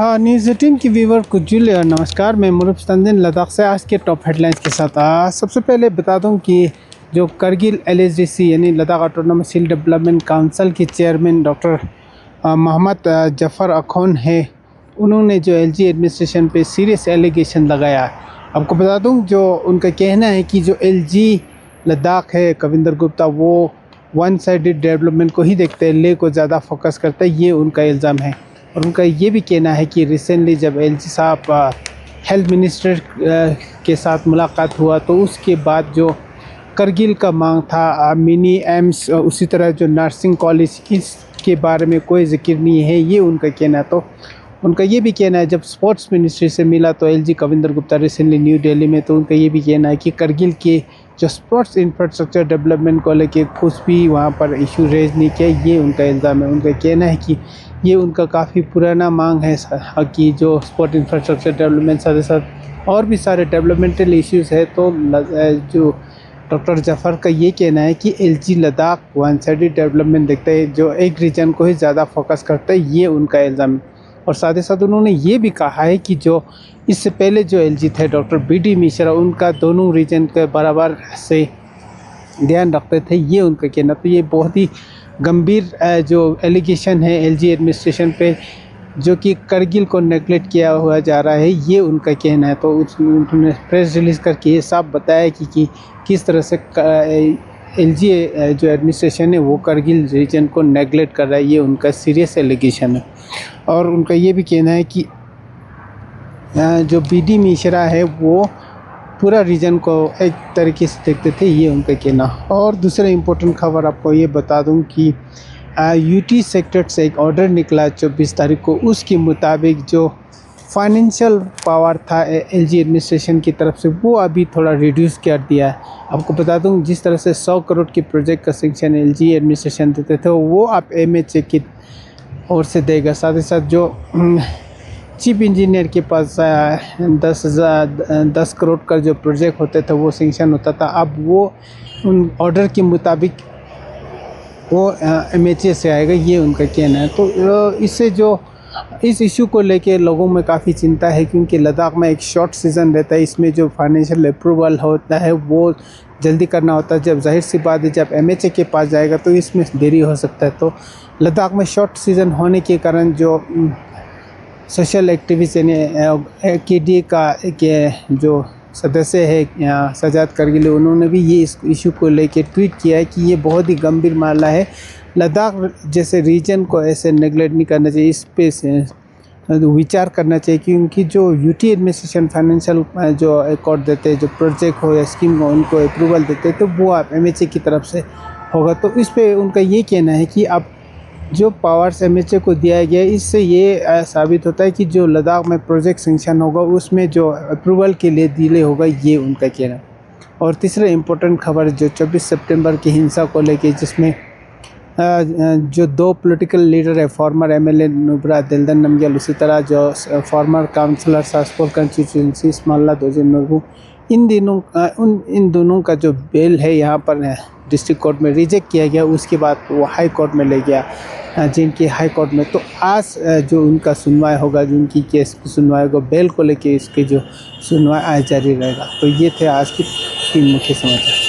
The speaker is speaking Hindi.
हाँ, न्यूज़ 18 की व्यूवर को जुले और नमस्कार। मैं मुरुब तंजीन लद्दाख से आज के टॉप हेडलाइंस के साथ। सबसे पहले बता दूं कि जो करगिल LHDC यानी लद्दाख ऑटोनॉमस हिल डेवलपमेंट काउंसिल के चेयरमैन डॉक्टर मोहम्मद जफ़र अखौन है, उन्होंने जो LG एडमिनिस्ट्रेशन पे सीरियस एलिगेशन लगाया है। आपको बता दूं, जो उनका कहना है कि जो LG लद्दाख है कविंदर गुप्ता, वो वन साइडेड डेवलपमेंट को ही देखते हैं, ले को ज़्यादा फोकस करता है, ये उनका इल्ज़ाम है। और उनका ये भी कहना है कि रिसेंटली जब LG साहब हेल्थ मिनिस्टर के साथ मुलाकात हुआ तो उसके बाद जो करगिल का मांग था मिनी एम्स, उसी तरह जो नर्सिंग कॉलेज, इसके बारे में कोई जिक्र नहीं है, ये उनका कहना। तो उनका ये भी कहना है, जब स्पोर्ट्स मिनिस्ट्री से मिला तो LG Kavinder Gupta recently new Delhi में, तो उनका ये भी कहना है कि करगिल के जो स्पोर्ट्स इंफ्रास्ट्रक्चर डेवलपमेंट को लेके कुछ भी वहाँ पर इशू रेज नहीं किया, ये उनका इल्ज़ाम है। उनका कहना है कि ये उनका काफ़ी पुराना मांग है कि जो स्पोर्ट इंफ्रास्ट्रक्चर डेवलपमेंट साथ साथ और भी सारे डेवलपमेंटल इश्यूज़ है। तो जो डॉक्टर जफ़र का ये कहना है कि LG Ladakh one sided development देखता है, जो एक रीजन को ही ज़्यादा फोकस करता है, ये उनका इल्ज़ाम है। और साथ ही साथ उन्होंने ये भी कहा है कि जो इससे पहले जो LG थे डॉक्टर BD मिश्रा, उनका दोनों रीजन के बराबर से ध्यान रखते थे, ये उनका कहना। तो ये बहुत ही गंभीर जो एलिगेशन है LG एडमिनिस्ट्रेशन पे, जो कि करगिल को नेगलेक्ट किया हुआ जा रहा है, ये उनका कहना है। तो उन्होंने प्रेस रिलीज़ करके ये साफ बताया कि किस तरह से LG जो एडमिनिस्ट्रेशन है वो करगिल रीजन को नेगलेक्ट कर रहा है, ये उनका सीरियस एलिगेशन है। और उनका ये भी कहना है कि जो BD मिश्रा है वो पूरा रीजन को एक तरीके से देखते थे, ये उनका कहना। और दूसरा इम्पोर्टेंट खबर आपको ये बता दूं कि UT सेक्टर से एक ऑर्डर निकला 24 तारीख को। उसके मुताबिक जो फाइनेंशियल पावर था LG एडमिनिस्ट्रेशन की तरफ से, वो अभी थोड़ा रिड्यूस कर दिया है। आपको बता दूं, जिस तरह से 100 करोड़ के प्रोजेक्ट का सेंक्शन LG एडमिनिस्ट्रेशन देते थे, वो आप MHA की ओर से देगा। साथ ही साथ जो चीफ इंजीनियर के पास 10 करोड़ का जो प्रोजेक्ट होते थे वो सेंक्शन होता था, अब वो उन ऑर्डर के मुताबिक वो MHA से आएगा, ये उनका कहना है। तो इससे जो इस इशू को लेके लोगों में काफ़ी चिंता है, क्योंकि लद्दाख में एक शॉर्ट सीज़न रहता है, इसमें जो फाइनेंशियल अप्रूवल होता है वो जल्दी करना होता है। जब जाहिर सी बात है, जब MHA के पास जाएगा तो इसमें देरी हो सकता है। तो लद्दाख में शॉर्ट सीज़न होने के कारण जो सोशल एक्टिविस्ट यानी KDA के जो सदस्य है सजाद करगिल, उन्होंने भी ये इस इशू को लेके ट्वीट किया है कि ये बहुत ही गंभीर मामला है, लद्दाख जैसे रीजन को ऐसे नेगलेक्ट नहीं करना चाहिए, इस पे विचार करना चाहिए। क्योंकि जो UT एडमिनिस्ट्रेशन फाइनेंशियल जो अकॉर्ड देते हैं, जो प्रोजेक्ट हो या स्कीम हो, उनको अप्रूवल देते हैं, तो वो आप MHA की तरफ से होगा। तो इस पे उनका ये कहना है कि अब जो पावर्स MHA को दिया गया, इससे ये साबित होता है कि जो लद्दाख में प्रोजेक्ट सेंक्शन होगा उसमें जो अप्रूवल के लिए डिले होगा, ये उनका कहना। और तीसरा इम्पोर्टेंट खबर जो 24 सितंबर की हिंसा को लेके, जिसमें जो 2 पॉलिटिकल लीडर है, फॉर्मर MLA नुब्रा दिलदन नमग्याल, उसी तरह जो फॉर्मर काउंसलर सासपोल कंस्टिट्यूंसी इस्माइल्ला दोजे नूरबू, इन दोनों का जो बेल है यहाँ पर डिस्ट्रिक्ट कोर्ट में रिजेक्ट किया गया। उसके बाद वो हाई कोर्ट में ले गया, जिनकी हाई कोर्ट में। तो आज जो उनका सुनवाई होगा, जिनकी केस की सुनवाई होगा, बेल को लेके इसकी जो सुनवाई आज जारी रहेगा। तो ये थे आज की 3 मुख्य समाचार।